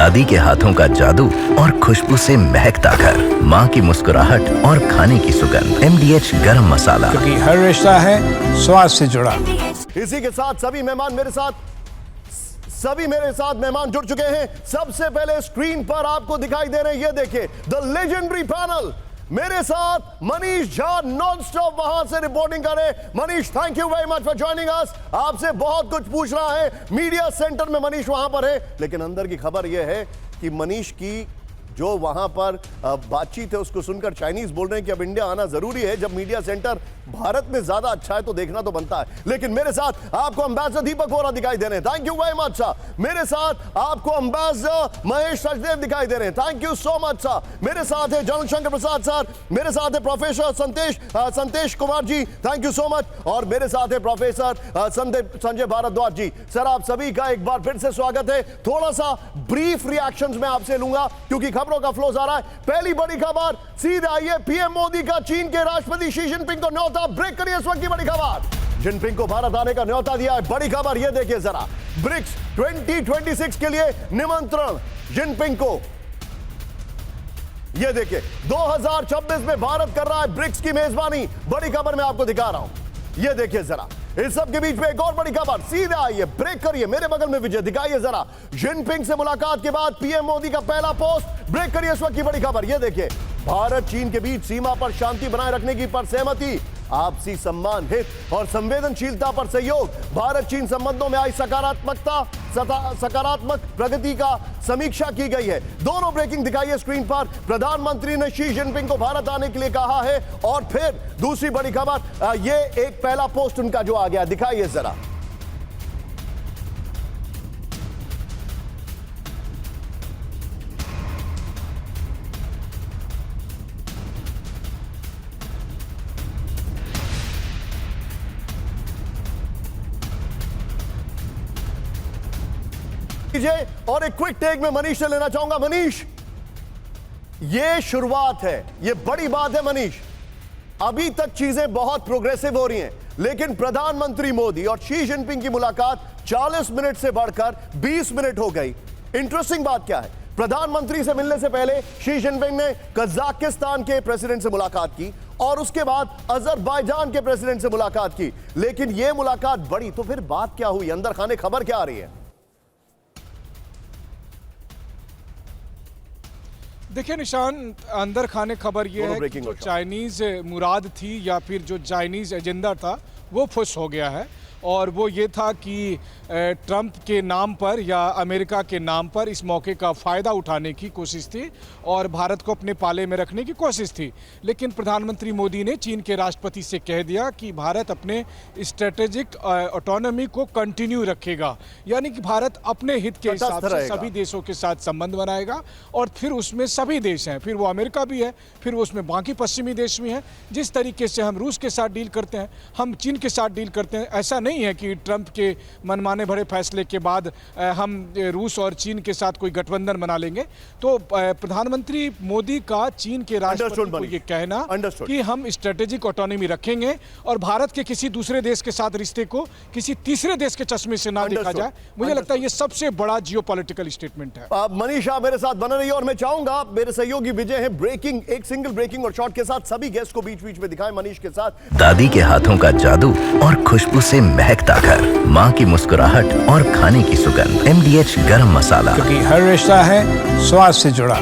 दादी के हाथों का जादू और खुशबू से महकता घर, माँ की मुस्कुराहट और खाने की सुगंध। MDH गरम मसाला, क्योंकि हर रिश्ता है स्वाद से जुड़ा। इसी के साथ सभी मेहमान जुड़ चुके हैं। सबसे पहले स्क्रीन पर आपको दिखाई दे रहे हैं, ये देखिए द लेजेंडरी पैनल। मेरे साथ मनीष झा नॉन स्टॉप वहां से रिपोर्टिंग कर रहे हैं। Manish, thank you very much for joining us. आपसे बहुत कुछ पूछ रहा है। मीडिया सेंटर में मनीष वहां पर है, लेकिन अंदर की खबर यह है कि मनीष की जो वहां पर बातचीत है उसको सुनकर चाइनीज बोल रहे हैं कि अब इंडिया आना जरूरी है। जब मीडिया सेंटर भारत में ज्यादा अच्छा है तो देखना तो बनता है। लेकिन मेरे साथ आपको अंबेसडर दीपक वोरा दिखाई दे रहे हैं, thank you very much sir. मेरे साथ आपको अंबेसडर महेश सचदेव दिखाई दे रहे हैं, thank you so much sir. मेरे साथ है जनरल शंकर प्रसाद सर, मेरे साथ है professor Santesh Kumar ji, thank you so much. और मेरे साथ है प्रोफेसर संजय भारद्वाज जी। सर, आप सभी का एक बार फिर से स्वागत है। थोड़ा सा ब्रीफ रिएक्शंस मैं आपसे लूंगा क्योंकि खबरों का फ्लो आ रहा है। पहली बड़ी खबर सीधे आइए, पीएम मोदी का चीन के राष्ट्रपति शी जिनपिंग को न्योता। ब्रेक करिए इस वक्त की बड़ी खबर। जिनपिंग को भारत आने का न्योता दिया है, बड़ी खबर ये देखिए जरा। ब्रिक्स 2026 के लिए निमंत्रण जिनपिंग को। ये देखिए 2026 में भारत कर रहा है ब्रिक्स की मेजबानी। बड़ी खबर मैं आपको दिखा रहा हूं, ये देखिए जरा। इस सब के बीच में एक और बड़ी खबर, सीधे आइए, ब्रेक करिए, मेरे बगल में विजय दिखाइए जरा। जिनपिंग से मुलाकात के बाद पीएम मोदी का पहला पोस्ट। ब्रेक करिए इस वक्त की बड़ी खबर, ये देखिए। भारत चीन के बीच सीमा पर शांति बनाए रखने की पर सहमति, आपसी सम्मान, हित और संवेदनशीलता पर सहयोग। भारत चीन संबंधों में आई सकारात्मक प्रगति का समीक्षा की गई है। दोनों ब्रेकिंग दिखाइए स्क्रीन पर। प्रधानमंत्री ने शी जिनपिंग को भारत आने के लिए कहा है। और फिर दूसरी बड़ी खबर, ये एक पहला पोस्ट उनका जो आ गया, दिखाइए जरा। और एक क्विक टेक में मनीष से लेना चाहूंगा। मनीष, ये शुरुआत है, ये बड़ी बात है मनीष। अभी तक चीजें बहुत प्रोग्रेसिव हो रही हैं, लेकिन प्रधानमंत्री मोदी और शी जिनपिंग की मुलाकात 40 मिनट से बढ़कर 20 मिनट हो गई। इंटरेस्टिंग बात क्या है, प्रधानमंत्री से मिलने से पहले शी जिनपिंग ने कजाकिस्तान के प्रेसिडेंट से मुलाकात की और उसके बाद अजरबैजान के प्रेसिडेंट से मुलाकात की। लेकिन यह मुलाकात बड़ी, तो फिर बात क्या हुई, अंदर खाने खबर क्या आ रही है? देखिए निशान, अंदर खाने खबर ये है कि जो चाइनीज मुराद थी या फिर जो चाइनीज एजेंडा था वो फुस हो गया है। और वो ये था कि ट्रंप के नाम पर या अमेरिका के नाम पर इस मौके का फ़ायदा उठाने की कोशिश थी और भारत को अपने पाले में रखने की कोशिश थी। लेकिन प्रधानमंत्री मोदी ने चीन के राष्ट्रपति से कह दिया कि भारत अपने स्ट्रेटेजिक ऑटोनॉमी को कंटिन्यू रखेगा, यानी कि भारत अपने हित के हिसाब से सभी देशों के साथ संबंध बनाएगा। और फिर उसमें सभी देश हैं, फिर वो अमेरिका भी है, फिर उसमें बाकी पश्चिमी देश भी हैं। जिस तरीके से हम रूस के साथ डील करते हैं, हम चीन के साथ डील करते हैं। ऐसा नहीं है कि ट्रंप के मनमाने भरे फैसले के बाद हम रूस और चीन के साथ कोई गठबंधन बना लेंगे। तो प्रधानमंत्री मोदी का चीन के राष्ट्रपति को ये कहना कि हम स्ट्रेटेजिक ऑटोनॉमी रखेंगे और भारत के किसी दूसरे देश के साथ रिश्ते को किसी तीसरे देश के चश्मे से ना देखा जाए, मुझे लगता है ये सबसे बड़ा जियोपॉलिटिकल स्टेटमेंट है। मनीष, आप मेरे साथ बने रहिए और मैं चाहूंगा मेरे सहयोगी विजय है ब्रेकिंग, एक सिंगल ब्रेकिंग और शॉट के साथ सभी गेस्ट को बीच बीच में दिखाएं मनीष के साथ। दादी के हाथों का जादू और खुशबू से महकता घर, माँ की मुस्कुराहट और खाने की सुगंध। MDH गरम मसाला, क्योंकि हर रिश्ता है स्वाद से जुड़ा।